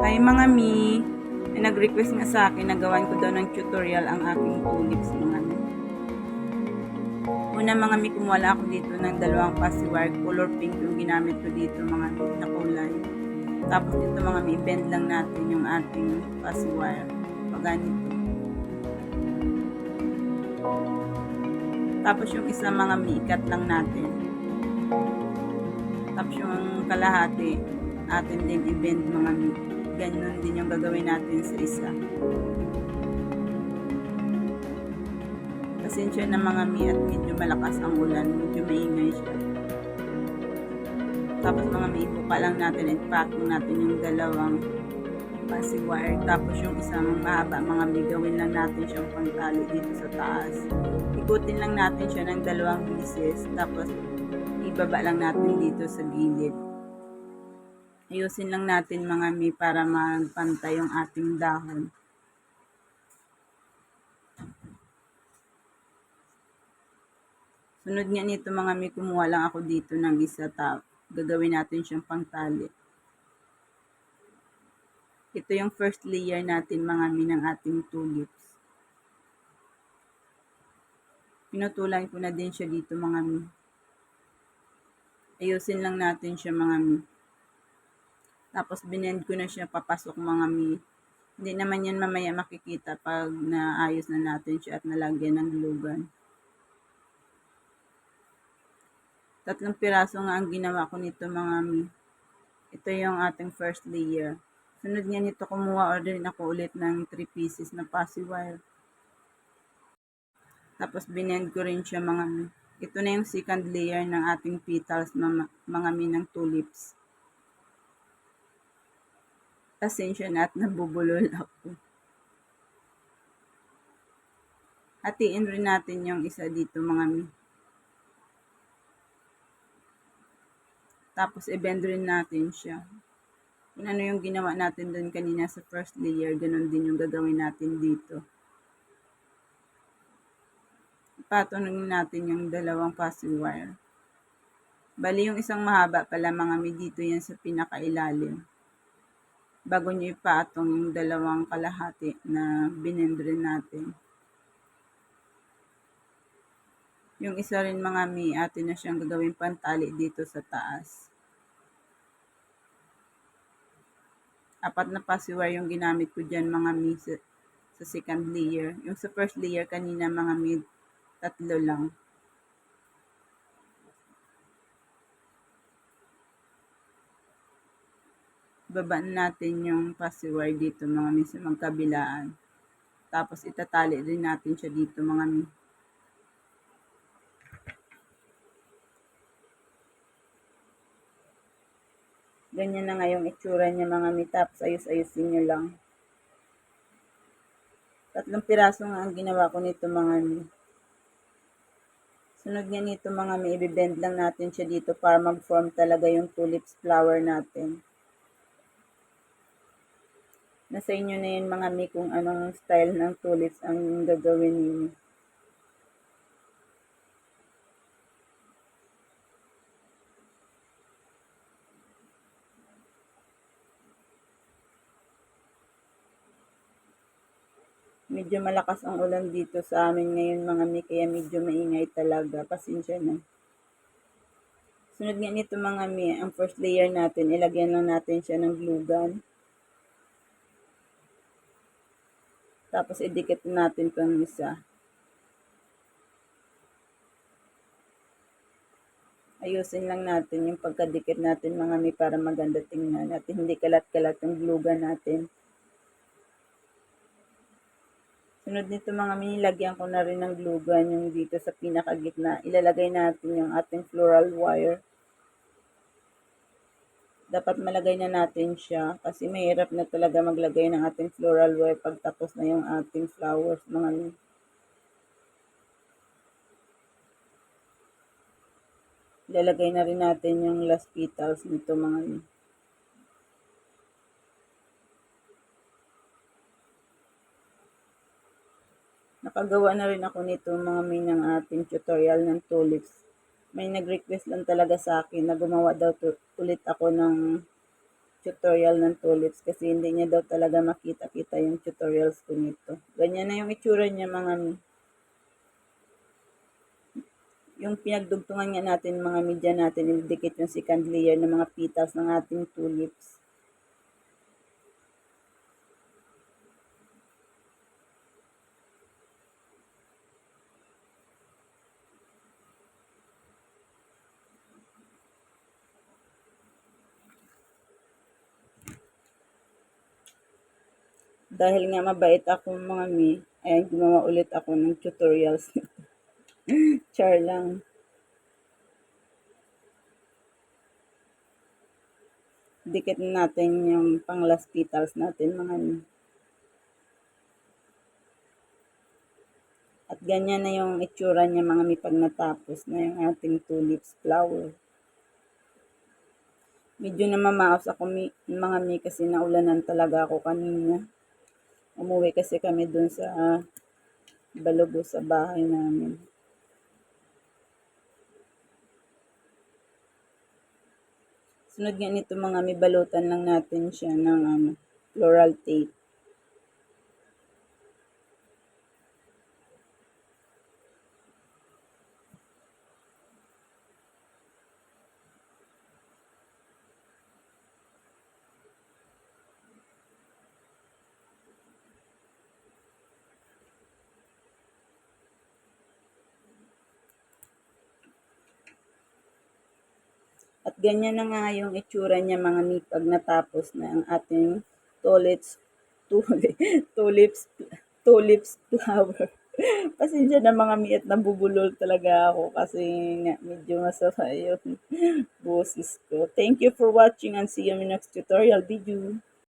Hi mga mi, may nag-request nga sa akin na gawan ko daw ng tutorial ang aking tulips mga mi. Una mga mi, kumuha ako dito ng dalawang paciwire, color pink yung ginamit ko dito mga mi na kulay. Tapos dito mga mi, bend lang natin yung ating paciwire. Paganito. Tapos yung isa mga mi, ikat lang natin. Tapos yung kalahati, natin din i-bend mga mi. Ganyan din yung gagawin natin sa isa. Pasensya na mga mi at medyo malakas ang ulan, medyo maingay siya. Tapos mga mi, ipuka lang natin at packing natin yung dalawang paciwire. Tapos yung isang mahaba mga mi, gawin lang natin siyang pantali dito sa taas. Ikutin lang natin siya ng dalawang bisis. Tapos ibaba lang natin dito sa gilid. Ayusin lang natin mga mi para magpantay yung ating dahon. Sunod nga nito mga mi, kumuha lang ako dito ng isa gagawin natin siyang pangtali. Ito yung first layer natin mga mi ng ating tulips. Pinutulan ko na din siya dito mga mi. Ayusin lang natin siya mga mi. Tapos binend ko na siya papasok mga mi. Hindi naman yan mamaya makikita pag naayos na natin siya at nalagyan ng glugan. 3 piraso nga ang ginawa ko nito mga mi. Ito yung ating first layer. Sunod nga nito, kumuha din ako ulit ng 3 pieces na paciwire. Tapos binend ko rin siya mga mi. Ito na yung second layer ng ating petals mga mi ng tulips. Pasensya na at nabubulol ako. Hatiin rin natin yung isa dito mga mi. Tapos i-bend rin natin siya. Kung ano yung ginawa natin dun kanina sa first layer, ganun din yung gagawin natin dito. Ipatunin natin yung dalawang paciwire. Bali yung isang mahaba pala mga mi, dito yan sa pinakailalim. Bago nyo ipatong yung dalawang kalahati na binend rin natin. Yung isa rin mga mi, atin na siyang gagawin pantali dito sa taas. 4 na paciwire yung ginamit ko dyan mga mi sa second layer. Yung sa first layer kanina mga mi, 3 lang. Babaan natin yung paciwire dito mga mi sa magkabilaan. Tapos itatali rin natin siya dito mga mi. Ganyan na nga yung itsura niya mga mi. Tapos ayos-ayusin nyo lang. 3 piraso nga ang ginawa ko nito mga mi. Sunod nga nito mga mi, i-bend lang natin siya dito para mag-form talaga yung tulips flower natin. Nasa inyo na yun mga mi kung anong style ng tulips ang gagawin niyo. Medyo malakas ang ulan dito sa amin ngayon mga mi, kaya medyo maingay talaga. Pasensya na. Sunod nga nito mga mi, ang first layer natin, ilagyan lang natin siya ng glue gun. Tapos idikit natin itong isa. Ayusin lang natin yung pagkadikit natin mga mi para maganda tingnan at hindi kalat-kalat yung glue gun natin. Sunod nito mga mi, lagyan ko na rin ng glue gun yung dito sa pinakagitna. Ilalagay natin yung ating floral wire. Dapat malagay na natin siya kasi mahirap na talaga maglagay ng ating floral wire pag tapos na yung ating flowers mga mi. Ilalagay na rin natin yung last petals nito mga mi. Nakagawa na rin ako nito mga mi ng ating tutorial ng tulips. May nag-request lang talaga sa akin na gumawa daw ulit ako ng tutorial ng tulips kasi hindi niya daw talaga makita-kita yung tutorials ko nito. Ganyan na yung itsura niya mga mi. Yung pinagdugtungan nga natin mga media natin, idikit yung second layer ng mga petals ng ating tulips. Dahil nga mabait ako mga mi, ayan gumawa ulit ako ng tutorials. Char lang. Dikit natin yung pang last petals natin mga mi. At ganyan na yung itsura niya mga mi pag natapos na yung ating tulips flower. Medyo namamaos ako mga mi kasi naulanan talaga ako kanina. Umuwi kasi kami dun sa Balugo sa bahay namin. Sunod nga nito mga mi, balutan lang natin siya ng floral tape. At ganyan na nga yung itsura niya mga mi pag natapos na ang ating tulips, tulips, tulips flower. Pasensya na mga mi at nabubulol talaga ako kasi nga medyo masama yung boses ko. Thank you for watching and see you in my next tutorial video.